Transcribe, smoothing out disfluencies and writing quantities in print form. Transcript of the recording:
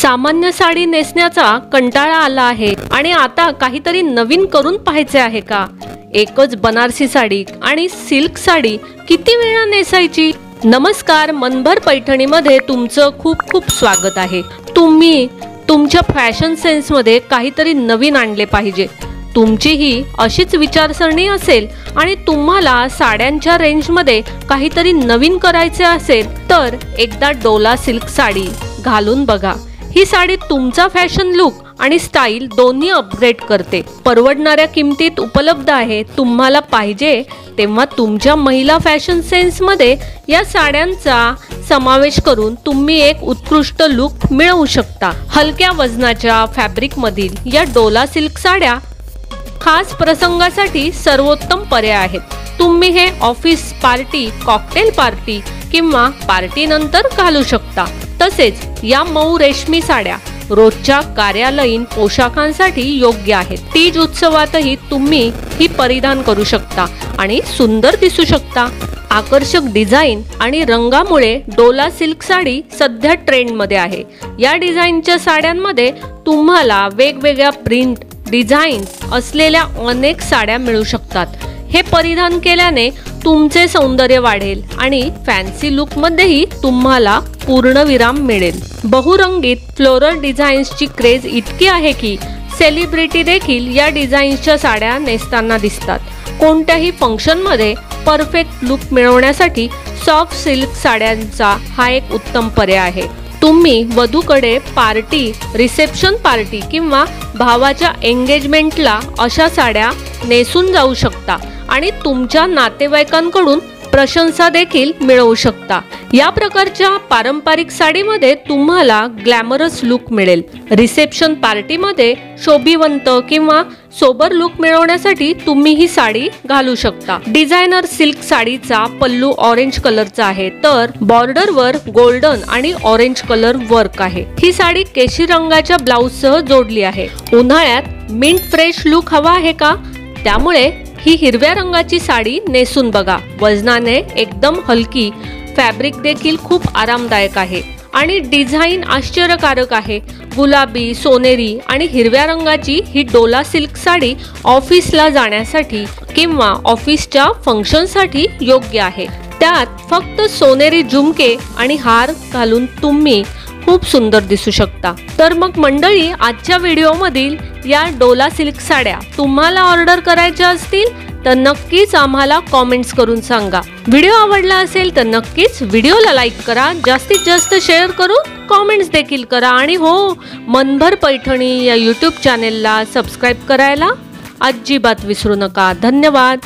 सामान्य साडी नेसण्याचा कंटाळा आला आहे आणि आता काहीतरी नवीन करून पाहायचे आहे का? एकच बनारसी साडी आणि सिल्क साडी किती वेळा नेसायची? नमस्कार, मनभर पैठणीमध्ये तुमचं खूप खूप स्वागत आहे। तुम्ही तुमच्या फॅशन सेन्स मध्ये काहीतरी नवीन आणले पाहिजे। तुमची ही अशीच विचारसरणी असेल आणि तुम्हाला साड्यांच्या रेंजमध्ये काहीतरी नवीन करायचे असेल तर एकदा डोला सिल्क साडी घालून बघा। ही साडी तुमचा फॅशन लुक आणि स्टाईल दोन्ही अपग्रेड करते। परवडणाऱ्या किमतीत उपलब्ध आहे। तुम्हाला पाहिजे तेव्हा तुमच्या महिला फॅशन सेन्स मध्ये या साड्यांचा समावेश करून तुम्ही एक उत्कृष्ट लुक मिळवू शकता। हलक्या वजनाच्या फॅब्रिक मधील या डोला सिल्क साड्या खास प्रसंगासाठी सर्वोत्तम पर्याय आहेत। तुम्ही हे ऑफिस पार्टी, कॉकटेल पार्टी किंवा पार्टी नंतर घालू शकता। तसेच या मऊ रेशमी साड्या रोजच्या कार्यालयीन पोशाखांसाठी योग्य आहेत। तीज उत्सवातही तुम्ही ही परिधान करू शकता आणि सुंदर दिसू शकता। आकर्षक डिझाईन आणि रंगामुळे डोला सिल्क साडी सध्या ट्रेंड मध्ये आहे। या डिझाईनच्या साड्यांमध्ये तुम्हाला वेगवेगळ्या प्रिंट डिझाईन असलेल्या अनेक साड्या मिळू शकतात। हे परिधान केल्याने तुमचे सौंदर्य वाढेल आणि फॅन्सी लुक मध्येही तुम्हाला पूर्णविराम मिळेल। बहुरंगीत फ्लोरल डिझाईन्सची क्रेज इतकी आहे की सेलिब्रिटी देखील या डिझाईन्सच्या साड्या नेसताना दिसतात। कोणत्याही फंक्शन मध्ये परफेक्ट लुक मिळवण्यासाठी सॉफ्ट सिल्क साड्यांचा हा एक उत्तम पर्याय आहे। तुम्ही वधूकडे पार्टी, रिसेप्शन पार्टी किंवा भावाच्या एंगेजमेंटला अशा साड्या नेसून जाऊ शकता आणि तुमच्या नातेवाईकांकडून प्रशंसा देखील मिळवू शकता। या प्रकारच्या पारंपरिक साडीमध्ये तुम्हाला ग्लॅमरस लुक मिळेल। रिसेप्शन पार्टीमध्ये शोभिवंत किंवा सोबर लुक मिळवण्यासाठी तुम्ही ही साडी घालू शकता। डिझायनर सिल्क साडीचा पल्लू ऑरेंज कलरचा आहे तर बॉर्डरवर गोल्डन आणि ऑरेंज कलर वर्क आहे। ही साडी केशरी रंगाच्या ब्लाउज सह जोडली आहे। उन्हाळ्यात मिंट फ्रेश लुक हवा आहे का? त्यामुळे ही हिरव्या रंगाची साडी नेसून बघा। वजनाने एकदम हलकी, फॅब्रिक देखील खूप आरामदायक आहे आणि डिझाईन आश्चर्यकारक आहे। गुलाबी, सोनेरी आणि हिरव्या रंगाची ही डोला सिल्क साडी ऑफिसला जाण्यासाठी किंवा ऑफिसच्या फंक्शनसाठी योग्य आहे। त्यात फक्त सोनेरी झुमके आणि हार घालून तुम्ही खूप सुंदर दिसू शकता। तर मग मंडळी, आजच्या व्हिडिओमधील या डोला सिल्क साड्या तुम्हाला ऑर्डर करायच्या असतील तर नक्कीच आम्हाला कमेंट्स करून सांगा। व्हिडिओ आवडला असेल तर नक्कीच व्हिडिओला लाईक करा, जास्तीत जास्त शेअर करून कमेंट्स देखील करा आणि हो, मनभर पैठणी या यूट्यूब चॅनेलला सबस्क्राईब करायला अजिबात विसरू नका। धन्यवाद।